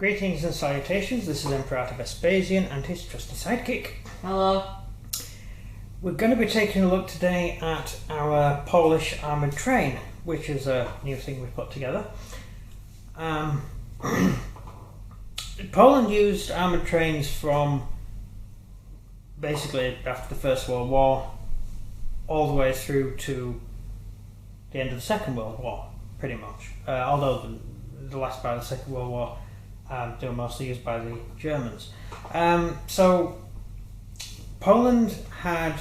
Greetings and salutations, this is Emperor Vespasian and his trusty sidekick. Hello. We're going to be taking a look today at our Polish armoured train, which is a new thing we've put together. Poland used armoured trains from basically after the First World War all the way through to the end of the Second World War, pretty much. Although the last part of the Second World War they were mostly used by the Germans. So Poland had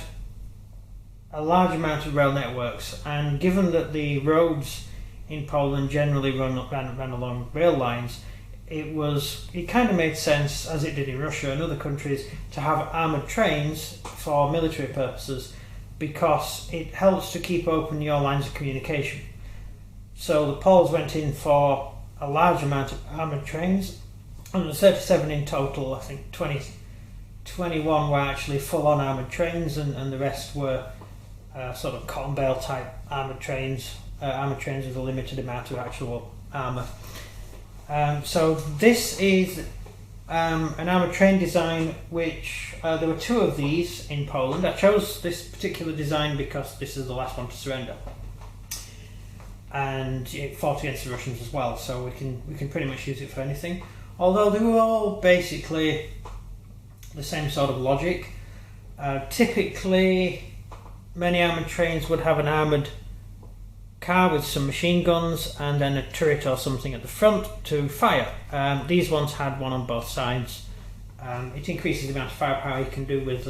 a large amount of rail networks, and given that the roads in Poland generally ran along rail lines, it kind of made sense, as it did in Russia and other countries, to have armoured trains for military purposes, because it helps to keep open your lines of communication. So the Poles went in for a large amount of armoured trains, and the 37 in total. I think 21 were actually full-on armoured trains, and the rest were sort of cotton bale type armoured trains with a limited amount of actual armour. So this is an armoured train design which there were two of these in Poland. I chose this particular design because this is the last one to surrender, and it fought against the Russians as well, so we can pretty much use it for anything, although they were all basically the same sort of logic. Typically many armoured trains would have an armoured car with some machine guns and then a turret or something at the front to fire. These ones had one on both sides. It increases the amount of firepower you can do with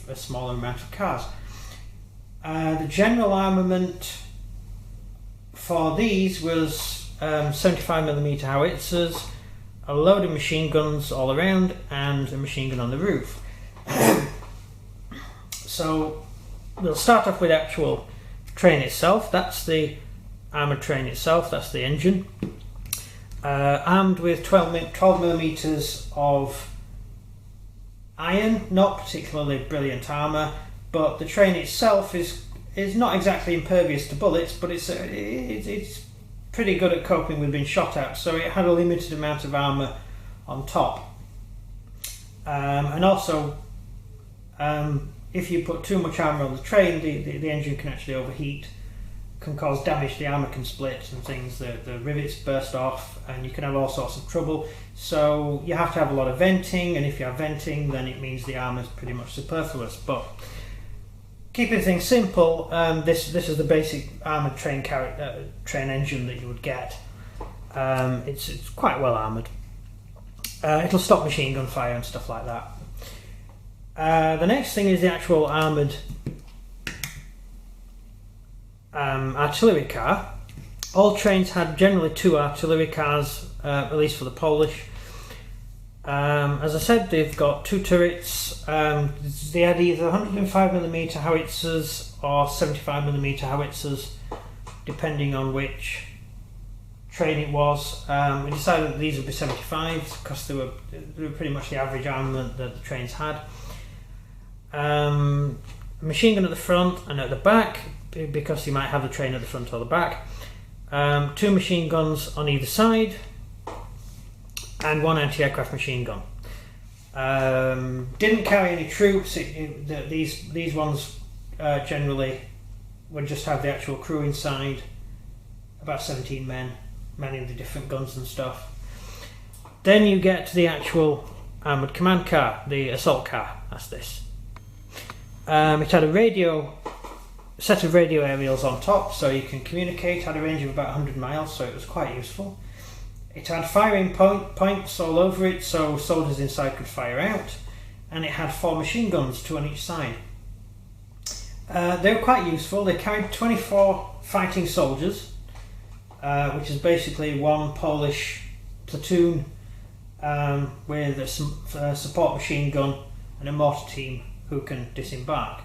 a smaller amount of cars. The general armament for these was 75mm howitzers, a load of machine guns all around, and a machine gun on the roof. So we'll start off with the actual train itself. That's the armoured train itself, that's the engine. Armed with 12mm of iron, not particularly brilliant armour, but the train itself is not exactly impervious to bullets, but it's pretty good at coping with being shot at, so it had a limited amount of armour on top. And also, if you put too much armour on the train, the engine can actually overheat, can cause damage, the armour can split and things, the rivets burst off, and you can have all sorts of trouble. So you have to have a lot of venting, and if you have venting, then it means the armour is pretty much superfluous. But keeping things simple, this is the basic armoured train engine that you would get. It's quite well armoured. It'll stop machine gun fire and stuff like that. The next thing is the actual armoured artillery car. All trains had generally two artillery cars, at least for the Polish. As I said, they've got two turrets. They had either 105mm howitzers or 75mm howitzers, depending on which train it was. We decided that these would be 75s because they were pretty much the average armament that the trains had. A machine gun at the front and at the back, because you might have the train at the front or the back. Two machine guns on either side, and one anti-aircraft machine gun. Didn't carry any troops. These ones generally would just have the actual crew inside, about 17 men manning the different guns and stuff. Then you get to the actual armoured command car, the assault car. That's this. It had a set of radio aerials on top, so you can communicate. Had a range of about 100 miles, so it was quite useful. It had firing points all over it, so soldiers inside could fire out, and it had 4 machine guns, 2 on each side. They were quite useful. They carried 24 fighting soldiers, which is basically one Polish platoon with a support machine gun and a mortar team who can disembark.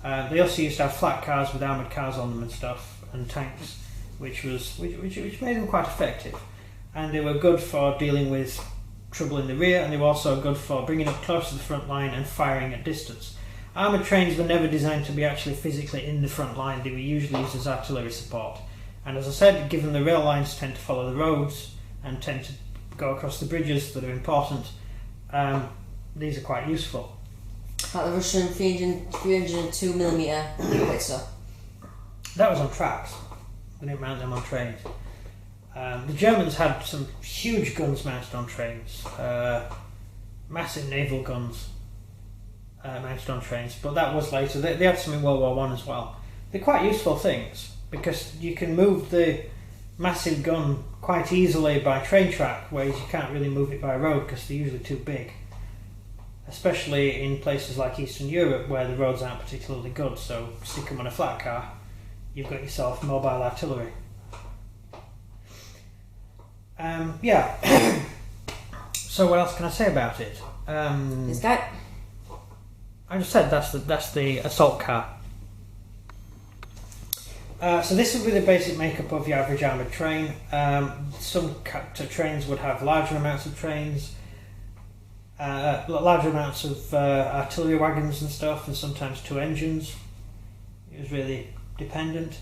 They also used to have flat cars with armoured cars on them and stuff, and tanks, which made them quite effective. And they were good for dealing with trouble in the rear, and they were also good for bringing up close to the front line and firing at distance. Armoured trains were never designed to be actually physically in the front line. They were usually used as artillery support. And as I said, given the rail lines tend to follow the roads and tend to go across the bridges that are important, these are quite useful. Like the Russian 302mm howitzer. That was on tracks. They didn't mount them on trains. The Germans had some huge guns mounted on trains, massive naval guns mounted on trains, but that was later. They had some in World War I as well. They're quite useful things because you can move the massive gun quite easily by train track, whereas you can't really move it by road because they're usually too big, especially in places like Eastern Europe where the roads aren't particularly good. So stick them on a flat car, you've got yourself mobile artillery. Yeah. So what else can I say about it? This guy. I just said that's the assault car. So this would be the basic makeup of your average armoured train. Some trains would have larger amounts of trains, larger amounts of artillery wagons and stuff, and sometimes 2 engines. It was really dependent.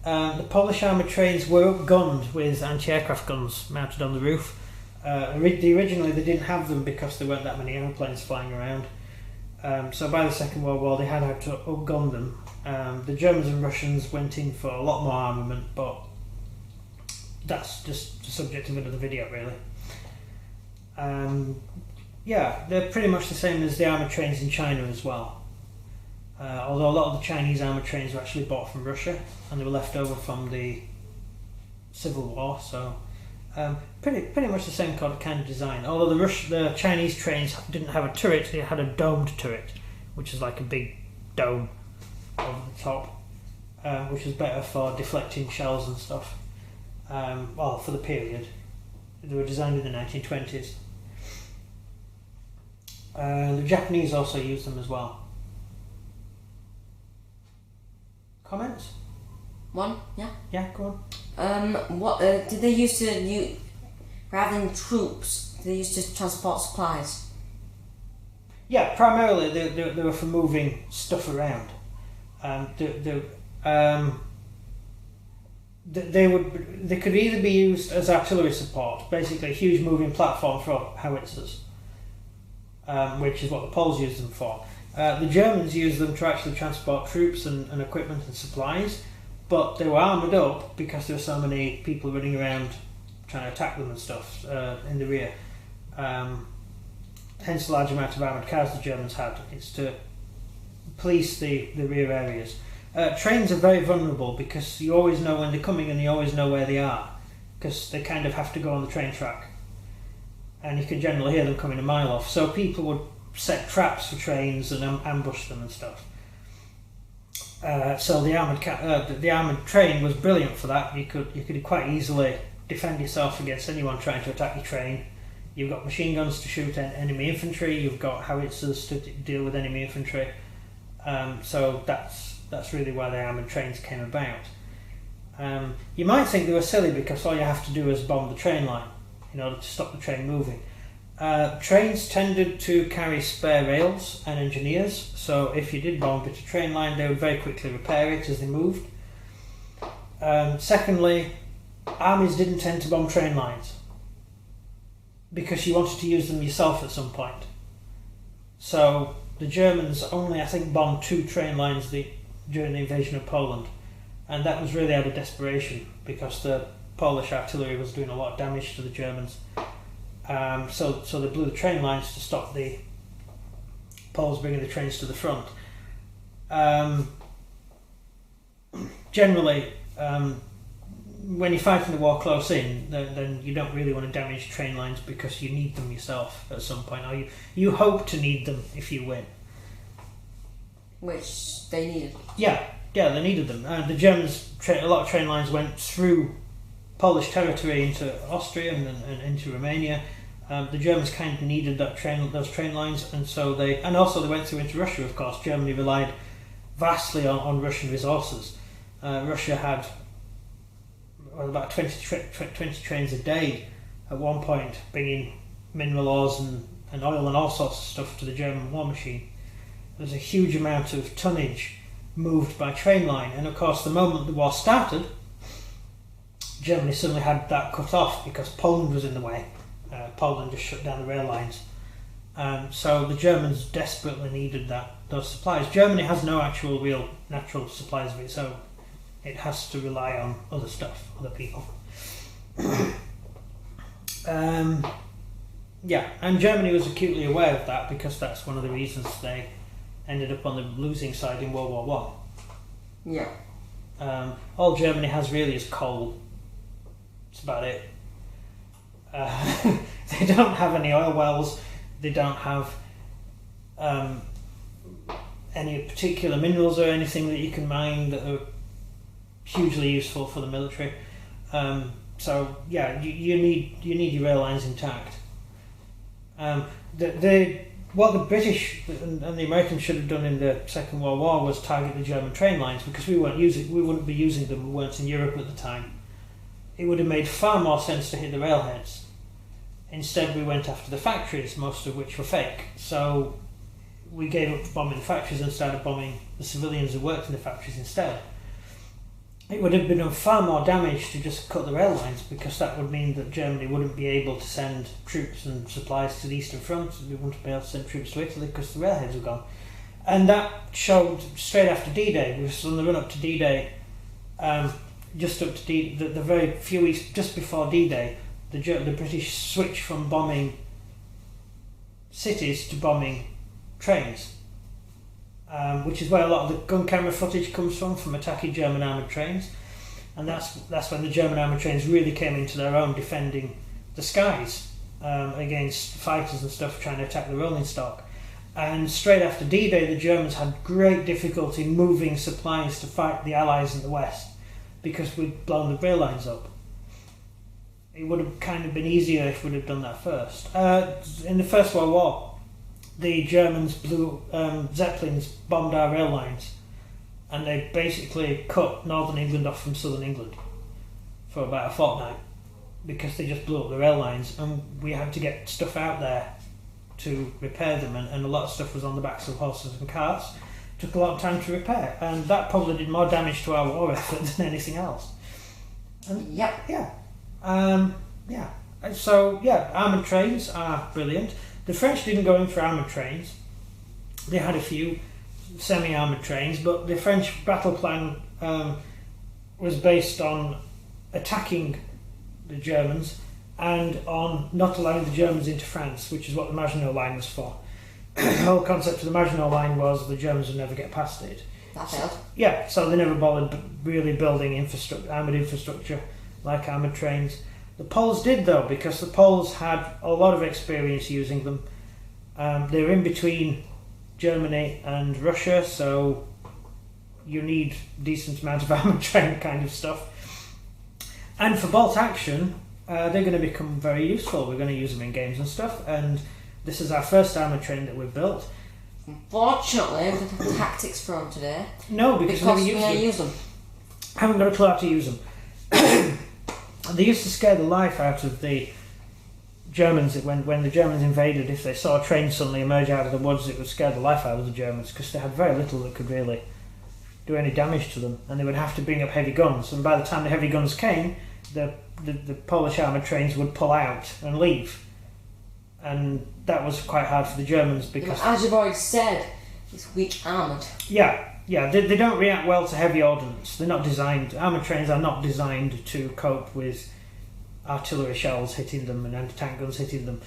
The Polish armoured trains were gunned with anti-aircraft guns mounted on the roof. Originally they didn't have them because there weren't that many aeroplanes flying around. So by the Second World War they had to up-gun them. The Germans and Russians went in for a lot more armament, but that's just the subject of another video really. Yeah, they're pretty much the same as the armoured trains in China as well. Although a lot of the Chinese armoured trains were actually bought from Russia and they were left over from the Civil War, so pretty much the same kind of design. Although the Chinese trains didn't have a turret, they had a domed turret, which is like a big dome over the top, which was better for deflecting shells and stuff. Well, for the period. They were designed in the 1920s. The Japanese also used them as well. Comments? One, yeah. Yeah, go on. What did they use to use, rather than troops? Did they used to transport supplies? Yeah, primarily they were for moving stuff around. They could either be used as artillery support, basically a huge moving platform for howitzers, which is what the Poles used them for. The Germans used them to actually transport troops and equipment and supplies, but they were armoured up because there were so many people running around trying to attack them and stuff in the rear. Hence the large amount of armoured cars the Germans had. It's to police the rear areas. Trains are very vulnerable because you always know when they're coming and you always know where they are, because they kind of have to go on the train track and you can generally hear them coming a mile off, so people would set traps for trains and ambush them and stuff. So the armoured train was brilliant for that. You could quite easily defend yourself against anyone trying to attack your train. You've got machine guns to shoot enemy infantry, you've got howitzers to deal with enemy infantry. So that's really why the armoured trains came about. You might think they were silly because all you have to do is bomb the train line in order to stop the train moving. Trains tended to carry spare rails and engineers, so if you did bomb a train line they would very quickly repair it as they moved. Secondly, armies didn't tend to bomb train lines because you wanted to use them yourself at some point. So the Germans only, I think, bombed 2 train lines during the invasion of Poland, and that was really out of desperation because the Polish artillery was doing a lot of damage to the Germans. So they blew the train lines to stop the Poles bringing the trains to the front. Generally, when you're fighting the war close in, then you don't really want to damage train lines because you need them yourself at some point, or you hope to need them if you win. Which they needed. Yeah, they needed them. The Germans, a lot of train lines went through Polish territory into Austria and into Romania. The Germans kind of needed those train lines, and so they went through into Russia. Of course, Germany relied vastly on Russian resources. Russia had about 20 trains a day at one point, bringing mineral ores and oil and all sorts of stuff to the German war machine. There's a huge amount of tonnage moved by train line, and of course the moment the war started, Germany suddenly had that cut off because Poland was in the way. Poland just shut down the rail lines. So the Germans desperately needed those supplies. Germany has no actual real natural supplies of its own. It has to rely on other stuff, other people. Yeah, and Germany was acutely aware of that because that's one of the reasons they ended up on the losing side in World War One. Yeah. All Germany has really is coal. That's about it. They don't have any oil wells. They don't have any particular minerals or anything that you can mine that are hugely useful for the military. So yeah, you need your rail lines intact. What the British and the Americans should have done in the Second World War was target the German train lines, because we wouldn't be using them. We weren't in Europe at the time. It would have made far more sense to hit the railheads. Instead, we went after the factories, most of which were fake. So we gave up bombing the factories and started bombing the civilians who worked in the factories instead. It would have been done far more damage to just cut the rail lines, because that would mean that Germany wouldn't be able to send troops and supplies to the Eastern Front. We wouldn't be able to send troops to Italy because the railheads were gone. And that showed straight after D-Day. We were on the run up to D-Day, just up to the very few weeks just before D-Day, the British switched from bombing cities to bombing trains. Which is where a lot of the gun camera footage comes from attacking German armoured trains, and that's when the German armoured trains really came into their own, defending the skies against fighters and stuff trying to attack the rolling stock. And straight after D-Day, the Germans had great difficulty moving supplies to fight the Allies in the West because we'd blown the rail lines up. It would have kind of been easier if we'd have done that first. In the First World War, the Germans blew Zeppelins, bombed our rail lines, and they basically cut northern England off from southern England for about a fortnight because they just blew up the rail lines, and we had to get stuff out there to repair them, and a lot of stuff was on the backs of horses and carts. It took a lot of time to repair, and that probably did more damage to our war effort than anything else. And Yep. yeah. So yeah, armoured trains are brilliant. The French didn't go in for armoured trains. They had a few semi-armoured trains, but the French battle plan was based on attacking the Germans and on not allowing the Germans into France, which is what the Maginot Line was for. The whole concept of the Maginot Line was the Germans would never get past it. That failed. Yeah, so they never bothered really building armoured infrastructure like armoured trains. The Poles did, though, because the Poles had a lot of experience using them. They were in between Germany and Russia, so you need a decent amount of armoured train kind of stuff. And for bolt action, they're going to become very useful. We're going to use them in games and stuff, and this is our first armoured train that we've built. Unfortunately, we don't have tactics for them today. No, because we never use them. Haven't got a clue how to use them. They used to scare the life out of the Germans when the Germans invaded. If they saw a train suddenly emerge out of the woods, it would scare the life out of the Germans because they had very little that could really do any damage to them, and they would have to bring up heavy guns. And by the time the heavy guns came, the Polish armoured trains would pull out and leave, and that was quite hard for the Germans because, as you've already said, it's weak armoured. Yeah, they don't react well to heavy ordnance. They're not designed. Armoured trains are not designed to cope with artillery shells hitting them and anti-tank guns hitting them.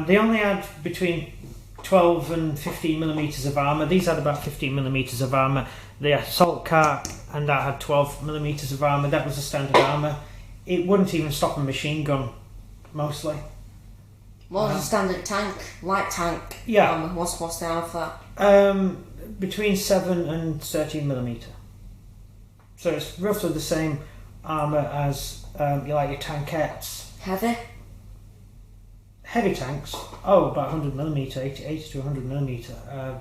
They only had between 12 and 15 millimeters of armour. These had about 15 millimeters of armour. The assault car and that had 12 millimeters of armour. That was the standard armour. It wouldn't even stop a machine gun, mostly. What was the standard tank? Light tank? Yeah. What's the armour for that? Between 7 and 13 millimeter. So it's roughly the same armour as your tankettes. Heavy tanks? Oh, about 100 millimeter, 80 to 100 millimeter.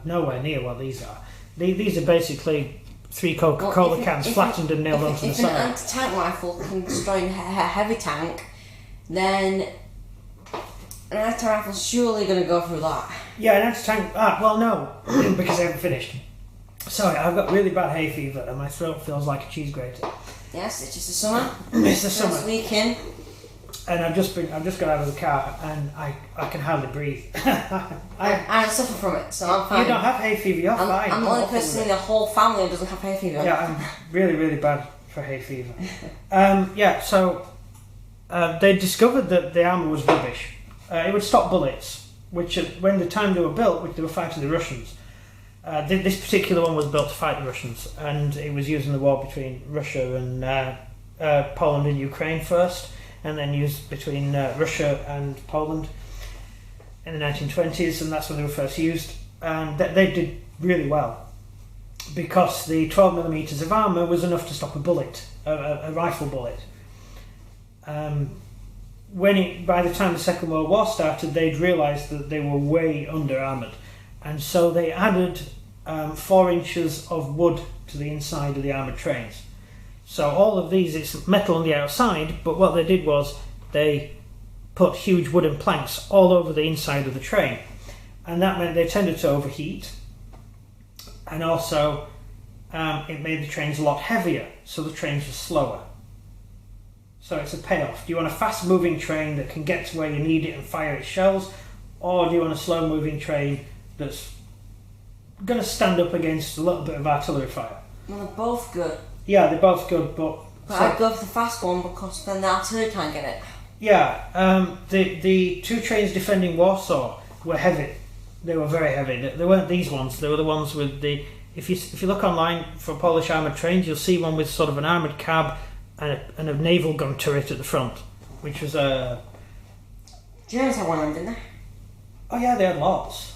Nowhere near what these are. These are basically 3 Coca-Cola cans flattened and nailed onto the side. If an anti-tank rifle can destroy a heavy tank, then an anti-rifle's surely going to go through that. Yeah, an anti-tank... well, no, because I haven't finished. Sorry, I've got really bad hay fever and my throat feels like a cheese grater. Yes, it's just the summer. It's the summer. First week in. And I've just got out of the car and I can hardly breathe. I suffer from it, so I'm fine. You don't have hay fever, you're fine. I'm the only person in the whole family who doesn't have hay fever. Yeah, I'm really, really bad for hay fever. So they discovered that the armour was rubbish. It would stop bullets, which when the time they were built, which they were fighting the Russians. This particular one was built to fight the Russians, and it was used in the war between Russia and Poland and Ukraine first, and then used between Russia and Poland in the 1920s, and that's when they were first used. And they did really well because the 12mm of armour was enough to stop a bullet, a rifle bullet. By the time the Second World War started, they'd realised that they were way under armoured, and so they added 4 inches of wood to the inside of the armoured trains. So all of these, it's metal on the outside, but what they did was they put huge wooden planks all over the inside of the train, and that meant they tended to overheat, and also it made the trains a lot heavier, so the trains were slower. So it's a payoff. Do you want a fast moving train that can get to where you need it and fire its shells, or do you want a slow moving train that's going to stand up against a little bit of artillery fire? Well, they're both good. Yeah, they're both good, but I'd go for the fast one because then the artillery can't get it. Yeah, the 2 trains defending Warsaw were heavy. They were very heavy. They weren't these ones. They were the ones with the. If you look online for Polish armoured trains, you'll see one with sort of an armoured cab and a naval gun turret at the front, which was a. Germans had one of them, didn't they? Oh yeah, they had lots.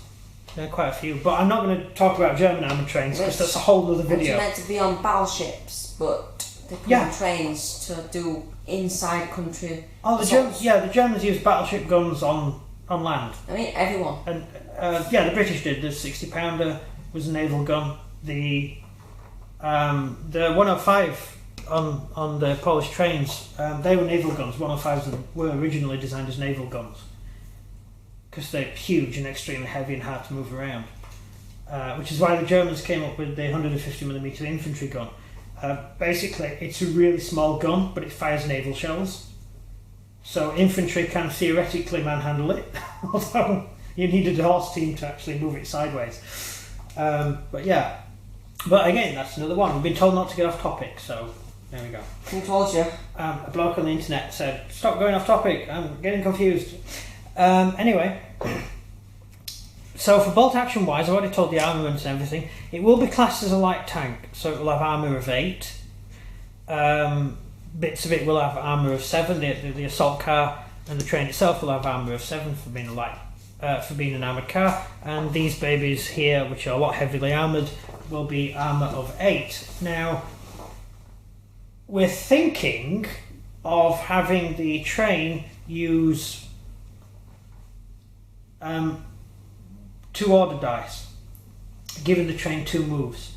They had quite a few, but I'm not going to talk about German armoured trains because that's a whole other video. It's meant to be on battleships, but they put on trains to do inside country. Oh, the Germans used battleship guns on land. I mean, everyone. And the British did. The 60-pounder was a naval gun. The 105 on the Polish trains, they were naval guns. 105s were originally designed as naval guns because they're huge and extremely heavy and hard to move around. Which is why the Germans came up with the 150mm infantry gun. Basically, it's a really small gun, but it fires naval shells. So infantry can theoretically manhandle it, although you needed a horse team to actually move it sideways. But again, that's another one. We've been told not to get off topic, so there we go. Who told you? A bloke on the internet said, "Stop going off topic, I'm getting confused." Anyway, so for bolt action wise, I've already told the armaments and everything. It will be classed as a light tank, so it will have armour of 8. Bits of it will have armour of 7. The assault car and the train itself will have armour of 7 for being an armoured car, and these babies here, which are a lot heavily armoured, will be armour of 8. Now, we're thinking of having the train use 2 order dice, giving the train 2 moves.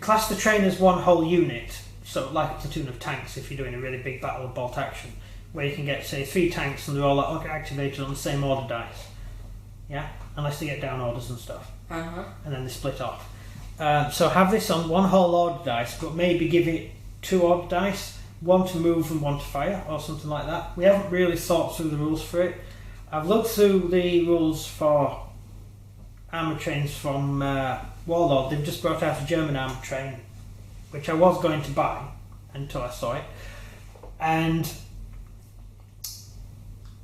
Class the train as one whole unit, so like a platoon of tanks if you're doing a really big battle of bolt action, where you can get, say, 3 tanks and they're all activated on the same order dice. Yeah? Unless they get down orders and stuff. Uh-huh. And then they split off. So have this on one whole order dice, but maybe give it 2 order dice, 1 to move and 1 to fire, or something like that. We haven't really thought through the rules for it. I've looked through the rules for armoured trains from Warlord. They've just brought out a German armoured train, which I was going to buy until I saw it. And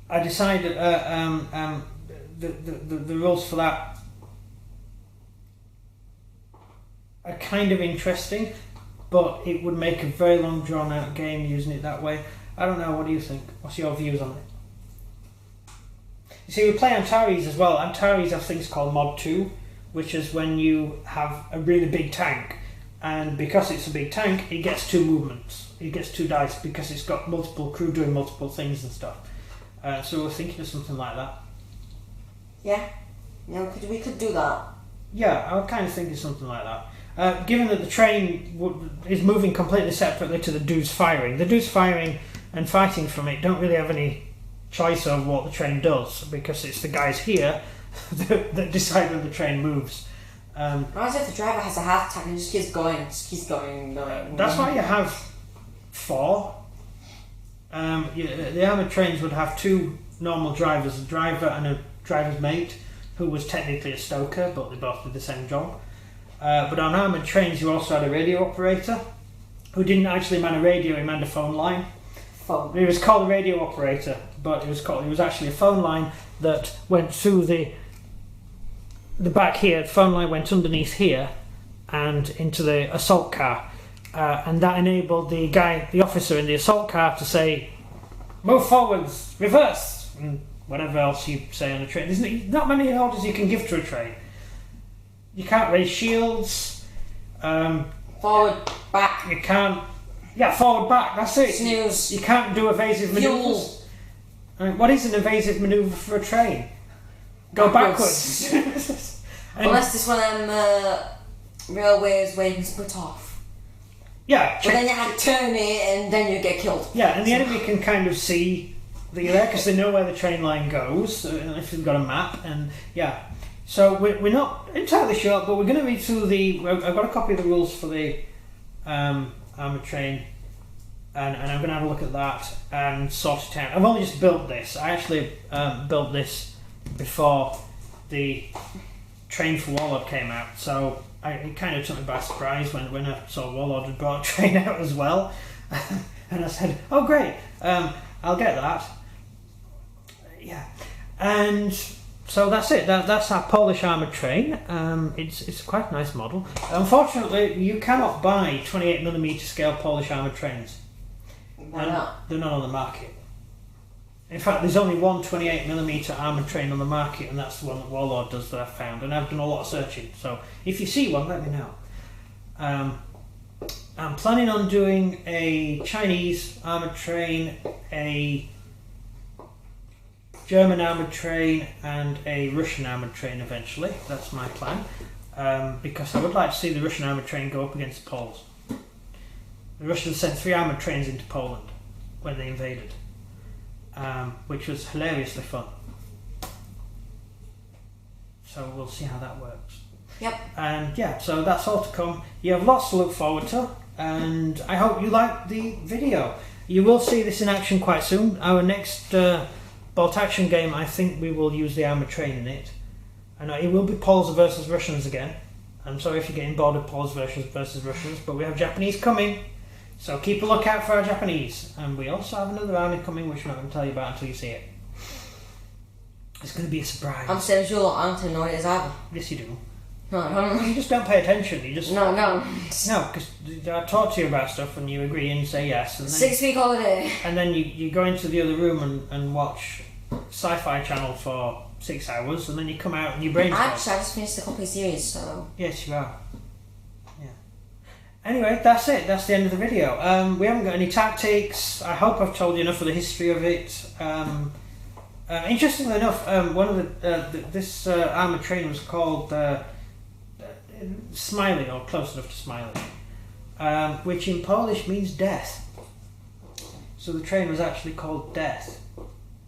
I decided the rules for that are kind of interesting, but it would make a very long drawn out game using it that way. I don't know, what do you think? What's your views on it? You see, we play Antares as well. Antares have things called Mod 2, which is when you have a really big tank, and because it's a big tank, it gets 2 movements. It gets 2 dice because it's got multiple crew doing multiple things and stuff. So we're thinking of something like that. Yeah, we could do that. Yeah, I was kind of thinking something like that. Given that the train is moving completely separately to the dudes firing and fighting from it don't really have any choice of what the train does, because it's the guys here that decide when the train moves. Reminds me if the driver has a heart attack and just keeps going. That's why you have 4 The armoured trains would have two normal drivers, a driver and a driver's mate, who was technically a stoker, but they both did the same job. But on armoured trains, you also had a radio operator, who didn't actually man a radio; he manned a phone line. He was called a radio operator, but it was actually a phone line that went through the back here. The phone line went underneath here and into the assault car, and that enabled the officer in the assault car to say, "Move forwards, reverse," and whatever else you say on a train. There's not many orders you can give to a train. You can't raise shields. Forward, back. You can't. Yeah, forward, back. That's it. Snooze. You can't do evasive manoeuvres. I mean, what is an evasive manoeuvre for a train? Go backwards. Unless it's one of them railways where you can split off. Yeah. But then you have to turn it and then you get killed. Yeah, and the enemy can kind of see that you're there because they know where the train line goes if they've got a map. And yeah, so we're not entirely sure, but we're going to read through I've got a copy of the rules for the armoured train, and I'm going to have a look at that and sort it out. I've only just built this. I actually built this before the Train for Warlord came out, so it kind of took me by surprise when I saw Warlord had brought a train out as well. And I said, oh great, I'll get that. Yeah, and so that's it. That's our Polish armoured train. It's quite a nice model. Unfortunately, you cannot buy 28mm scale Polish armoured trains. Why not? They're not on the market. In fact, there's only one 28mm armoured train on the market, and that's the one that Warlord does that I've found. And I've done a lot of searching. So if you see one, let me know. I'm planning on doing a Chinese armoured train, a German armoured train, and a Russian armoured train eventually. That's my plan, because I would like to see the Russian armoured train go up against the Poles. The Russians sent 3 armoured trains into Poland when they invaded, which was hilariously fun. So we'll see how that works. Yep. And yeah, so that's all to come. You have lots to look forward to, and I hope you like the video. You will see this in action quite soon. Our next bolt action game, I think we will use the armoured train in it. And it will be Poles versus Russians again. I'm sorry if you're getting bored of Poles versus Russians, but we have Japanese coming. So keep a lookout for our Japanese. And we also have another army coming, which I'm not going to tell you about until you see it. It's going to be a surprise. I'm saying sure I don't know what it is either. Yes, you do. No. You just don't pay attention. You just No, because I talk to you about stuff and you agree and say yes. And then 6-week holiday. And then you go into the other room and watch Sci-Fi Channel for 6 hours, and then you come out and your brain's Actually, I just finished the copy series, so... Yes, you are. Yeah. Anyway, that's it. That's the end of the video. We haven't got any tactics. I hope I've told you enough of the history of it. Interestingly enough, one of this armoured train was called Smiley, or close enough to Smiley, which in Polish means death. So the train was actually called Death,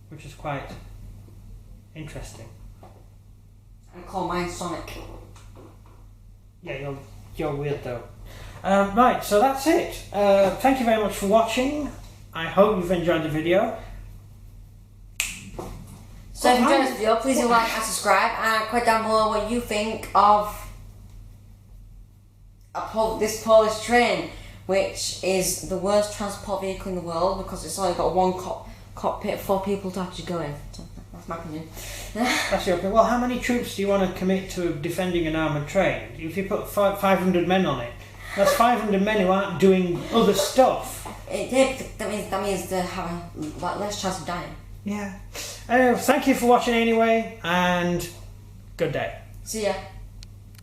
which is quite interesting. I call mine Sonic. Yeah, you're weird though. Right, so that's it. Thank you very much for watching. I hope you've enjoyed the video. So if you enjoyed this video, please do like and subscribe, and comment down below what you think of this Polish train, which is the worst transport vehicle in the world because it's only got one cockpit for people to actually go in. So that's my opinion. That's your opinion. Well, how many troops do you want to commit to defending an armoured train? If you put 500 men on it, that's 500 men who aren't doing other stuff. That means they have a less chance of dying. Yeah. Anyway, thank you for watching anyway, and good day. See ya.